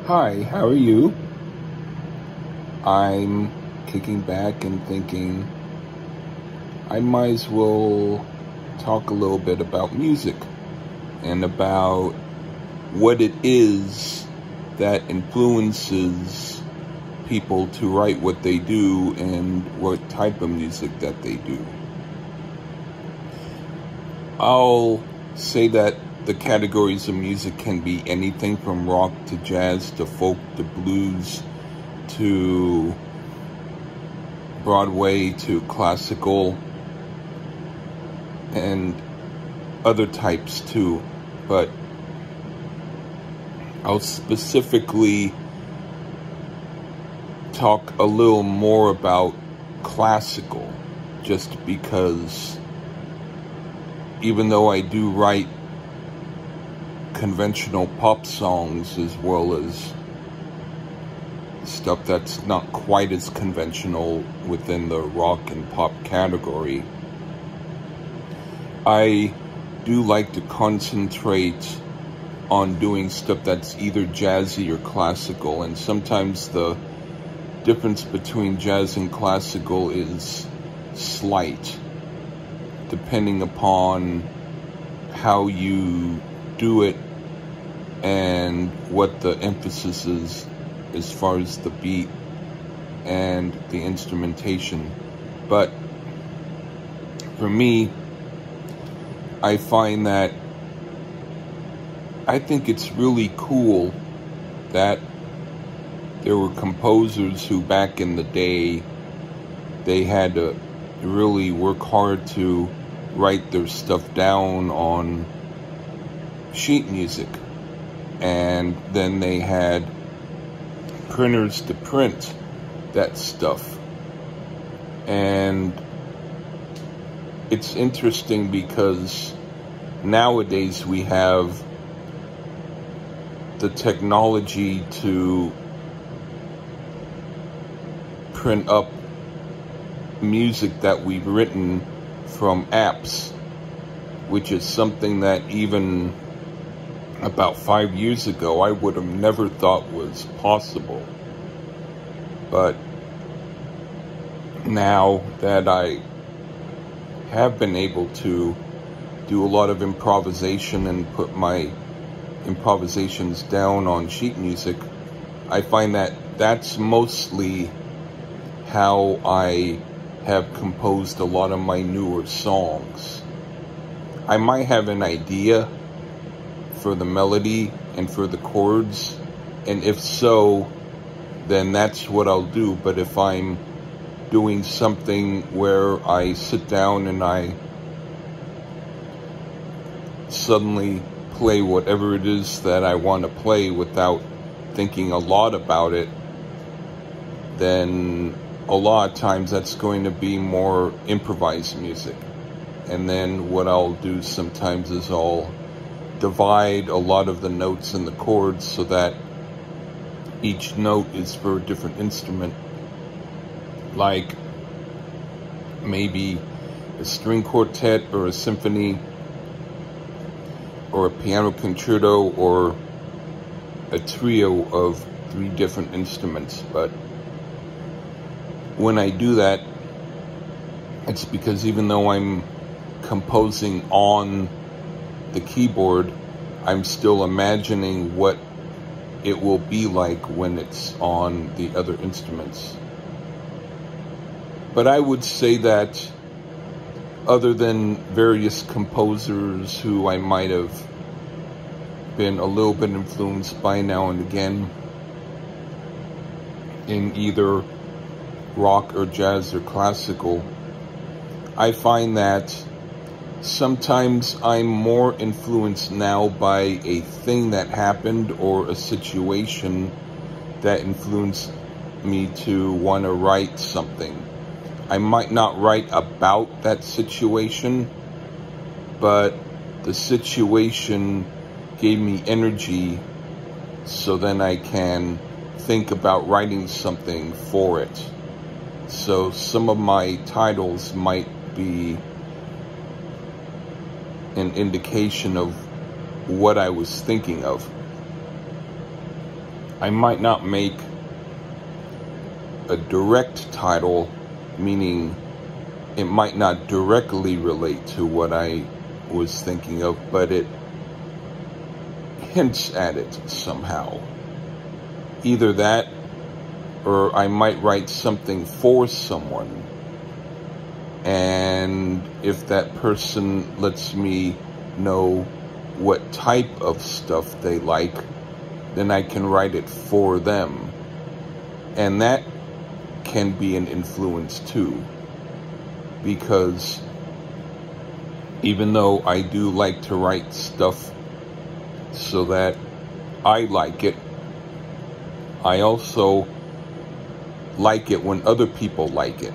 Hi, how are you? I'm kicking back and thinking I might as well talk a little bit about music and about what it is that influences people to write what they do and what type of music that they do. I'll say that the categories of music can be anything from rock to jazz to folk to blues to Broadway to classical and other types too. But I'll specifically talk a little more about classical, just because even though I do write conventional pop songs as well as stuff that's not quite as conventional within the rock and pop category, I do like to concentrate on doing stuff that's either jazzy or classical, and sometimes the difference between jazz and classical is slight, depending upon how you do it and what the emphasis is as far as the beat and the instrumentation. But for me, I find that I think it's really cool that there were composers who back in the day, they had to really work hard to write their stuff down on sheet music, and then they had printers to print that stuff. And it's interesting because nowadays we have the technology to print up music that we've written from apps, which is something that even about 5 years ago I would have never thought was possible. But now that I have been able to do a lot of improvisation and put my improvisations down on sheet music, I find that that's mostly how I have composed a lot of my newer songs. I might have an idea for the melody and for the chords, and if so, then that's what I'll do. But if I'm doing something where I sit down and I suddenly play whatever it is that I want to play without thinking a lot about it, then a lot of times that's going to be more improvised music. And then what I'll do sometimes is I'll divide a lot of the notes and the chords so that each note is for a different instrument, like maybe a string quartet or a symphony or a piano concerto or a trio of 3 different instruments. But when I do that, it's because even though I'm composing on the keyboard, I'm still imagining what it will be like when it's on the other instruments. But I would say that other than various composers who I might have been a little bit influenced by now and again in either rock or jazz or classical, I find that sometimes I'm more influenced now by a thing that happened or a situation that influenced me to want to write something. I might not write about that situation, but the situation gave me energy, so then I can think about writing something for it. So some of my titles might be an indication of what I was thinking of. I might not make a direct title, meaning it might not directly relate to what I was thinking of, but it hints at it somehow. Either that, or I might write something for someone, and if that person lets me know what type of stuff they like, then I can write it for them. And that can be an influence too, because even though I do like to write stuff so that I like it, I also like it when other people like it.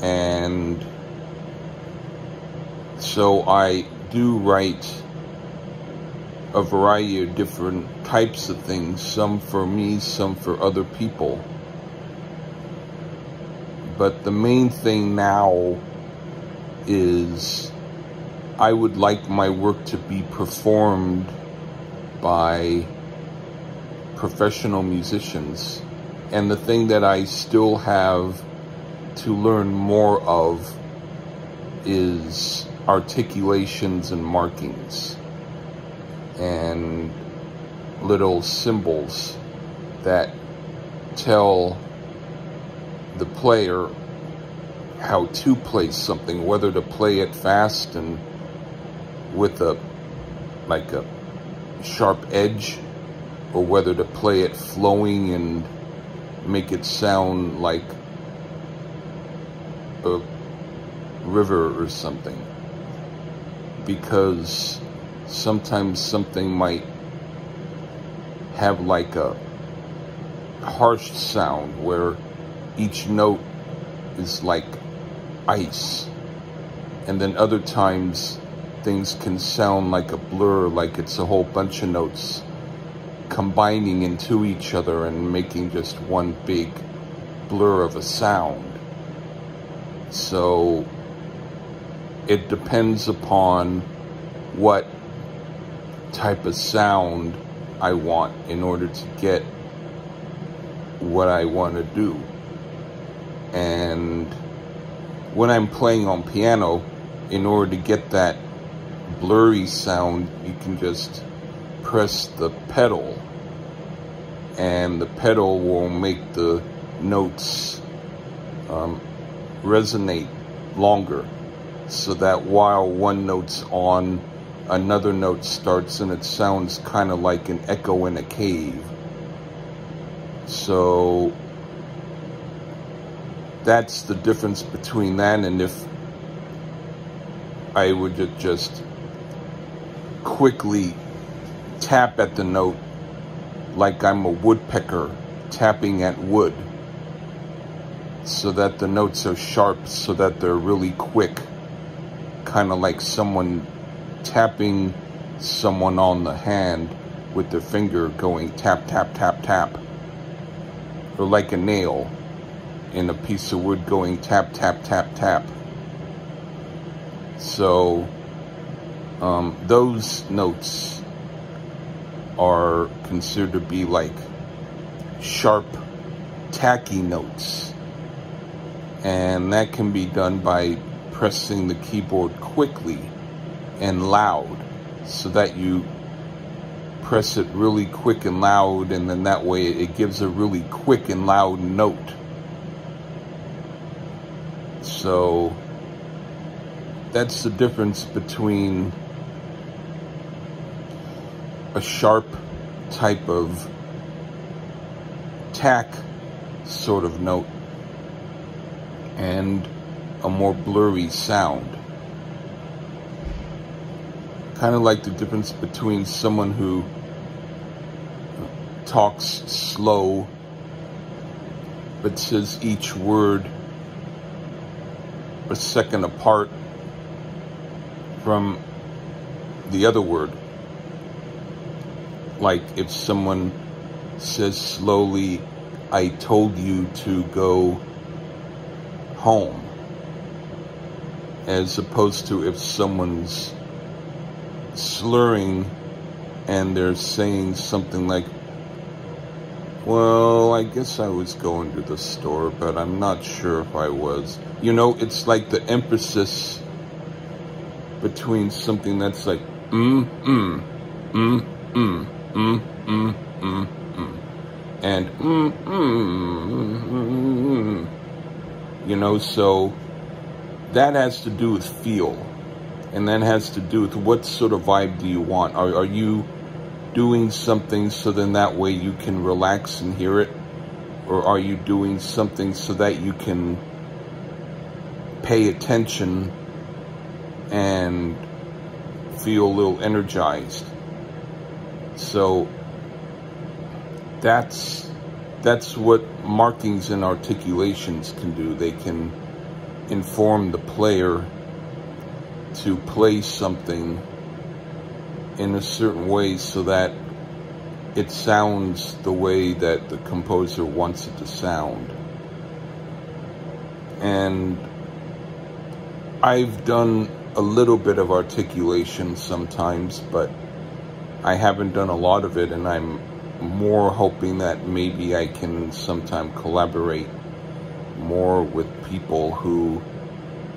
And so I do write a variety of different types of things, some for me, some for other people. But the main thing now is I would like my work to be performed by professional musicians. And the thing that I still have to learn more of is articulations and markings and little symbols that tell the player how to play something, whether to play it fast and with a sharp edge, or whether to play it flowing and make it sound like a river or something. Because sometimes something might have like a harsh sound where each note is like ice, and then other times things can sound like a blur, like it's a whole bunch of notes combining into each other and making just one big blur of a sound. So it depends upon what type of sound I want in order to get what I want to do. And when I'm playing on piano, in order to get that blurry sound, you can just press the pedal, and the pedal will make the notes resonate longer, so that while one note's on, another note starts and it sounds kind of like an echo in a cave. So that's the difference between that and if I would just quickly tap at the note like I'm a woodpecker tapping at wood, so that the notes are sharp, so that they're really quick, kind of like someone tapping someone on the hand with their finger going tap, tap, tap, tap, or like a nail in a piece of wood going tap, tap, tap, tap. So those notes are considered to be like sharp, tacky notes, and that can be done by pressing the keyboard quickly and loud, so that you press it really quick and loud, and then that way it gives a really quick and loud note. So that's the difference between a sharp type of tack sort of note and a more blurry sound. Kind of like the difference between someone who talks slow but says each word a second apart from the other word. Like if someone says slowly, "I told you to go home," as opposed to if someone's slurring and they're saying something like, Well, I guess I was going to the store, but I'm not sure if I was. You know, it's like the emphasis between something that's like, and you know, so that has to do with feel, and that has to do with what sort of vibe do you want. Are you doing something so then that way you can relax and hear it? Or are you doing something so that you can pay attention and feel a little energized? So that's what markings and articulations can do. They can inform the player to play something in a certain way so that it sounds the way that the composer wants it to sound. And I've done a little bit of articulation sometimes, but I haven't done a lot of it, and I'm more hoping that maybe I can sometime collaborate more with people who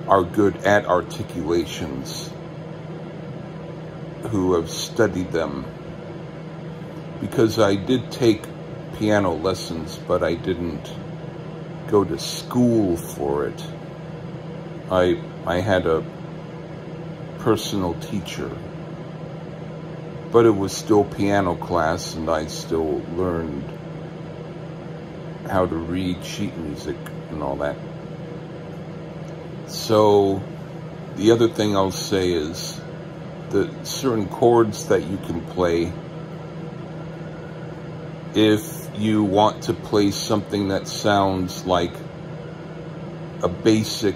are good at articulations, who have studied them. Because I did take piano lessons, but I didn't go to school for it. I had a personal teacher, but it was still piano class, and I still learned how to read sheet music and all that. So the other thing I'll say is the certain chords that you can play, if you want to play something that sounds like a basic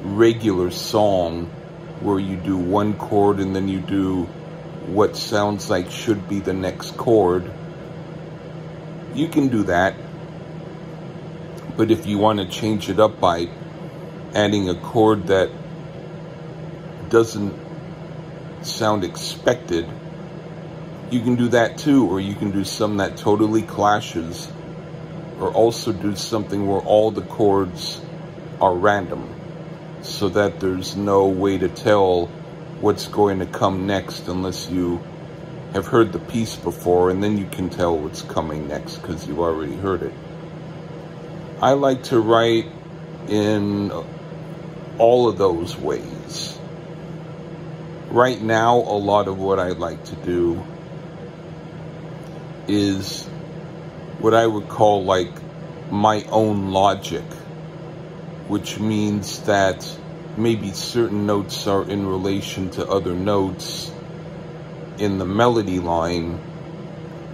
regular song where you do one chord and then you do what sounds like should be the next chord, you can do that. But if you want to change it up by adding a chord that doesn't sound expected, you can do that too. Or you can do some that totally clashes, or also do something where all the chords are random, so that there's no way to tell what's going to come next unless you have heard the piece before, and then you can tell what's coming next because you already heard it. I like to write in all of those ways. Right now, a lot of what I like to do is what I would call like my own logic, which means that maybe certain notes are in relation to other notes in the melody line,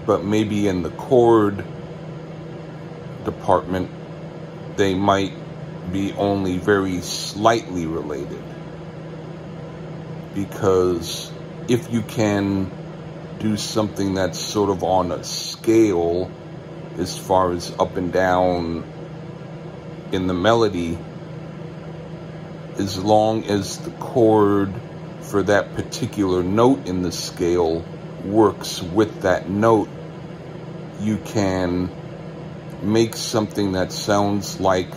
but maybe in the chord department, they might be only very slightly related. Because if you can do something that's sort of on a scale as far as up and down in the melody, as long as the chord for that particular note in the scale works with that note, you can make something that sounds like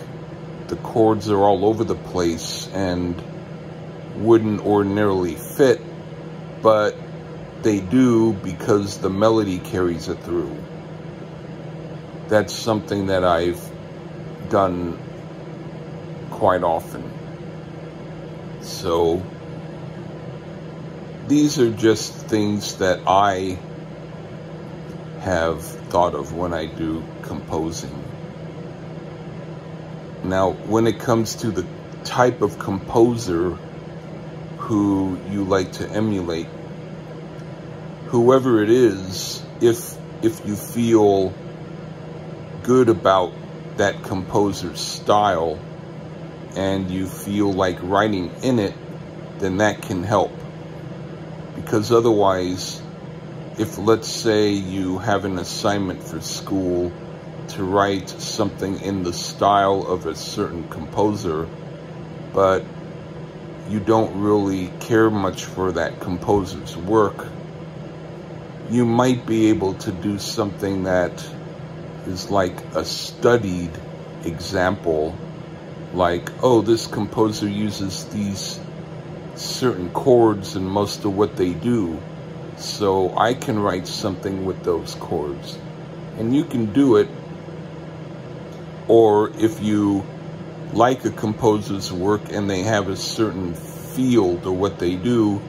the chords are all over the place and wouldn't ordinarily fit, but they do because the melody carries it through. That's something that I've done quite often. So these are just things that I have thought of when I do composing. Now, when it comes to the type of composer who you like to emulate, whoever it is, if you feel good about that composer's style and you feel like writing in it, then that can help. Because otherwise, if let's say you have an assignment for school to write something in the style of a certain composer, but you don't really care much for that composer's work, you might be able to do something that is like a studied example, like, oh, this composer uses these certain chords in most of what they do, so I can write something with those chords. And you can do it. Or if you like a composer's work and they have a certain field or what they do,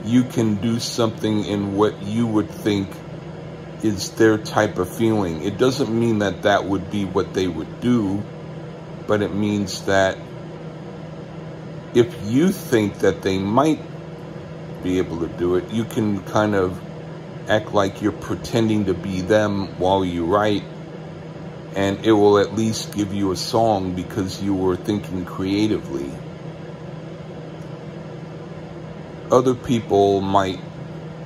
you can do something in what you would think is their type of feeling. It doesn't mean that that would be what they would do, but it means that if you think that they might be able to do it, you can kind of act like you're pretending to be them while you write, and it will at least give you a song because you were thinking creatively. Other people might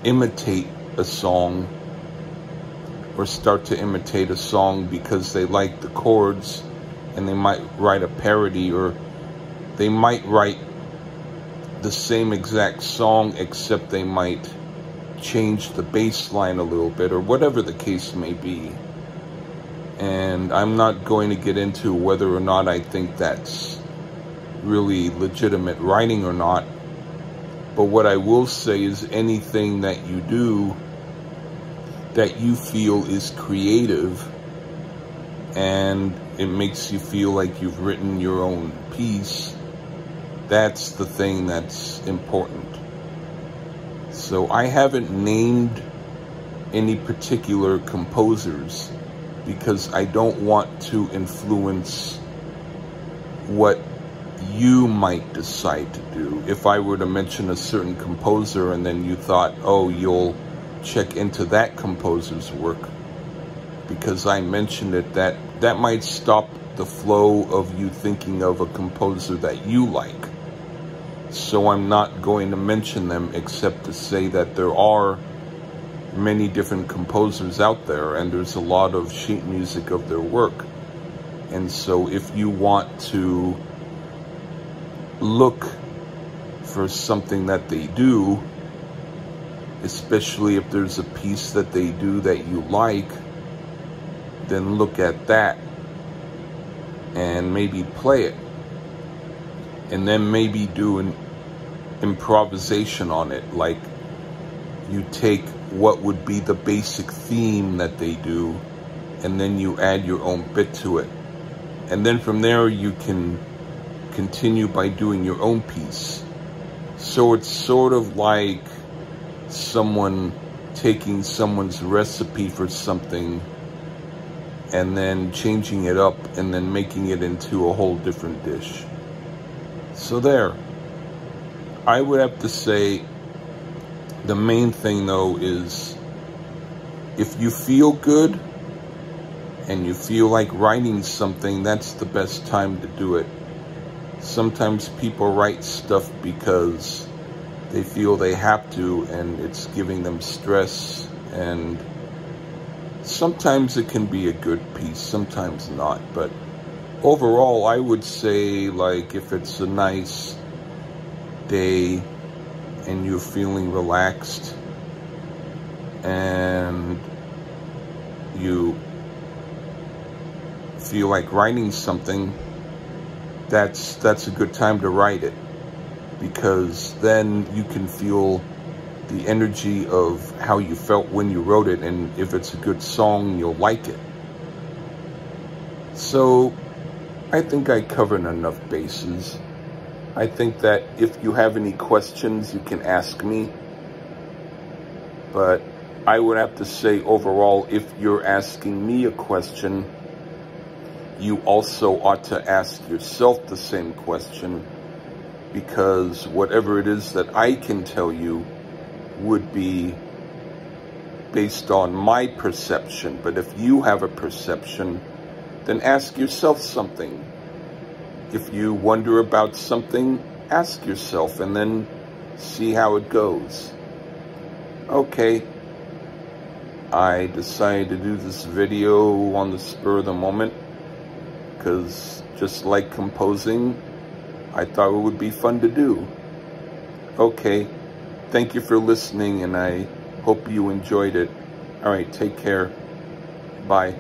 imitate a song or start to imitate a song because they like the chords, and they might write a parody, or they might write the same exact song except they might change the bass line a little bit, or whatever the case may be. And I'm not going to get into whether or not I think that's really legitimate writing or not. But what I will say is anything that you do that you feel is creative and it makes you feel like you've written your own piece, that's the thing that's important. So I haven't named any particular composers because I don't want to influence what you might decide to do. If I were to mention a certain composer and then you thought, oh, you'll check into that composer's work because I mentioned it, that might stop the flow of you thinking of a composer that you like. So I'm not going to mention them except to say that there are many different composers out there and there's a lot of sheet music of their work. And so if you want to look for something that they do, especially if there's a piece that they do that you like, then look at that and maybe play it. And then maybe do an improvisation on it, like you take what would be the basic theme that they do and then you add your own bit to it. And then from there you can continue by doing your own piece. So it's sort of like someone taking someone's recipe for something and then changing it up and then making it into a whole different dish. So there. I would have to say the main thing though is if you feel good and you feel like writing something, that's the best time to do it. Sometimes people write stuff because they feel they have to and it's giving them stress, and sometimes it can be a good piece, sometimes not. But overall, I would say, like, if it's a nice day and you're feeling relaxed and you feel like writing something, that's a good time to write it, because then you can feel the energy of how you felt when you wrote it, and if it's a good song, you'll like it. So I think I covered enough bases. I think that if you have any questions, you can ask me. But I would have to say overall, if you're asking me a question, you also ought to ask yourself the same question, because whatever it is that I can tell you would be based on my perception. But if you have a perception, then ask yourself something. If you wonder about something, ask yourself and then see how it goes. Okay, I decided to do this video on the spur of the moment because just like composing, I thought it would be fun to do. Okay, thank you for listening and I hope you enjoyed it. All right, take care. Bye.